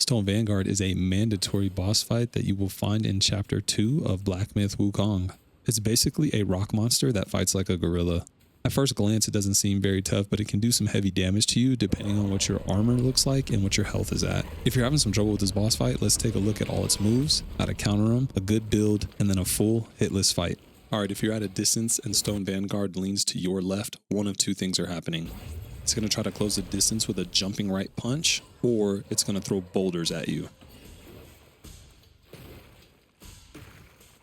Stone Vanguard is a mandatory boss fight that you will find in Chapter 2 of Black Myth Wukong. It's basically a rock monster that fights like a gorilla. At first glance, it doesn't seem very tough, but it can do some heavy damage to you depending on what your armor looks like and what your health is at. If you're having some trouble with this boss fight, let's take a look at all its moves, how to counter them, a good build, and then a full hitless fight. Alright, if you're at a distance and Stone Vanguard leans to your left, one of two things are happening. It's going to try to close the distance with a jumping right punch, or it's going to throw boulders at you.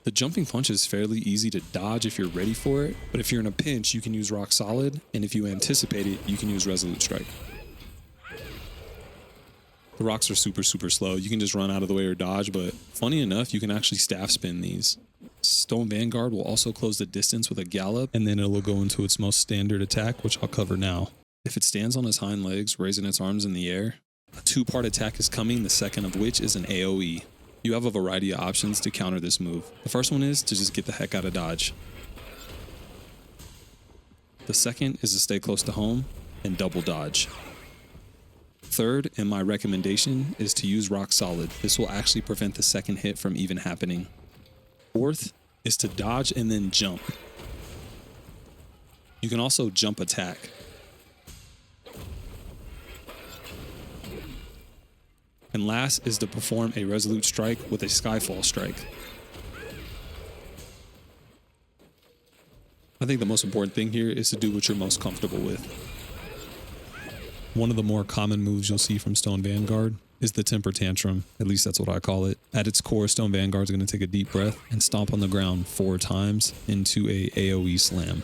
The jumping punch is fairly easy to dodge if you're ready for it, but if you're in a pinch, you can use Rock Solid, and if you anticipate it, you can use Resolute Strike. The rocks are super slow. You can just run out of the way or dodge, but funny enough, you can actually staff spin these. Stone Vanguard will also close the distance with a gallop, and then it will go into its most standard attack, which I'll cover now. If it stands on its hind legs, raising its arms in the air, a two-part attack is coming, the second of which is an AoE. You have a variety of options to counter this move. The first one is to just get the heck out of dodge. The second is to stay close to home and double dodge. Third, and my recommendation, is to use Rock Solid. This will actually prevent the second hit from even happening. Fourth is to dodge and then jump. You can also jump attack. And last is to perform a Resolute Strike with a Skyfall Strike. I think the most important thing here is to do what you're most comfortable with. One of the more common moves you'll see from Stone Vanguard is the Temper Tantrum. At least that's what I call it. At its core, Stone Vanguard is going to take a deep breath and stomp on the ground 4 times into a AoE slam.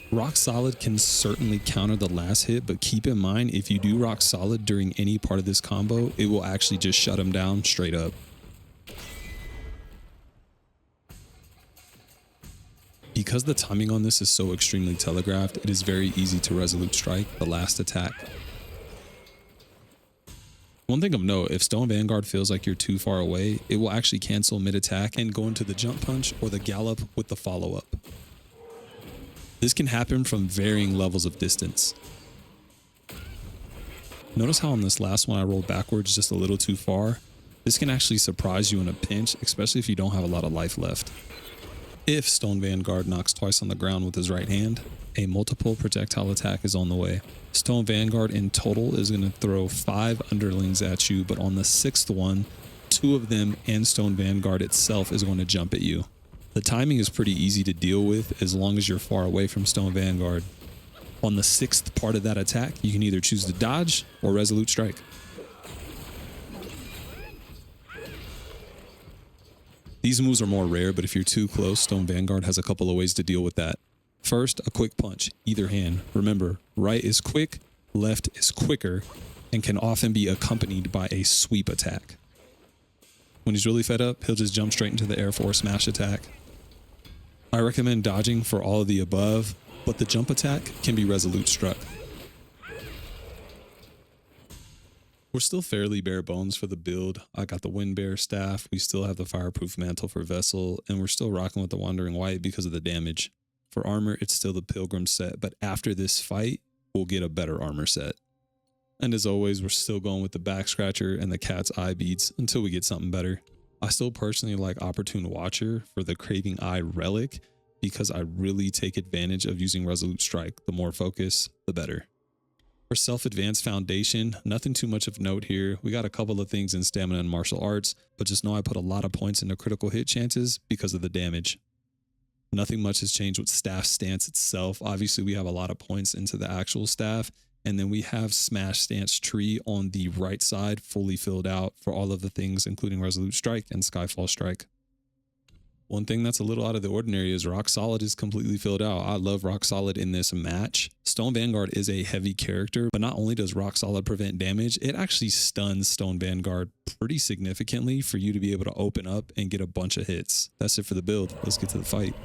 Rock Solid can certainly counter the last hit, but keep in mind, if you do Rock Solid during any part of this combo, it will actually just shut him down straight up. Because the timing on this is so extremely telegraphed, it is very easy to Resolute Strike the last attack. One thing of note, if Stone Vanguard feels like you're too far away, it will actually cancel mid-attack and go into the jump punch or the gallop with the follow-up. This can happen from varying levels of distance. Notice how on this last one I rolled backwards just a little too far. This can actually surprise you in a pinch, especially if you don't have a lot of life left. If Stone Vanguard knocks twice on the ground with his right hand, a multiple projectile attack is on the way. Stone Vanguard in total is going to throw 5 underlings at you, but on the 6th one, 2 of them and Stone Vanguard itself is going to jump at you. The timing is pretty easy to deal with as long as you're far away from Stone Vanguard. On the 6th part of that attack, you can either choose to dodge or Resolute Strike. These moves are more rare, but if you're too close, Stone Vanguard has a couple of ways to deal with that. First, a quick punch, either hand. Remember, right is quick, left is quicker, and can often be accompanied by a sweep attack. When he's really fed up, he'll just jump straight into the Air Force smash attack. I recommend dodging for all of the above, but the jump attack can be Resolute Struck. We're still fairly bare bones for the build. I got the Wind Bear staff, we still have the Fireproof Mantle for Vessel, and we're still rocking with the Wandering White because of the damage. For armor, it's still the Pilgrim set, but after this fight, we'll get a better armor set. And as always, we're still going with the Back Scratcher and the Cat's Eye Beads until we get something better. I still personally like Opportune Watcher for the Craving Eye Relic because I really take advantage of using Resolute Strike. The more focus, the better. For Self-Advanced Foundation, nothing too much of note here. We got a couple of things in Stamina and Martial Arts, but just know I put a lot of points into critical hit chances because of the damage. Nothing much has changed with Staff Stance itself. Obviously, we have a lot of points into the actual staff, and then we have Smash Stance Tree on the right side fully filled out for all of the things, including Resolute Strike and Skyfall Strike. One thing that's a little out of the ordinary is Rock Solid is completely filled out. I love Rock Solid in this match. Stone Vanguard is a heavy character, but not only does Rock Solid prevent damage, it actually stuns Stone Vanguard pretty significantly for you to be able to open up and get a bunch of hits. That's it for the build. Let's get to the fight.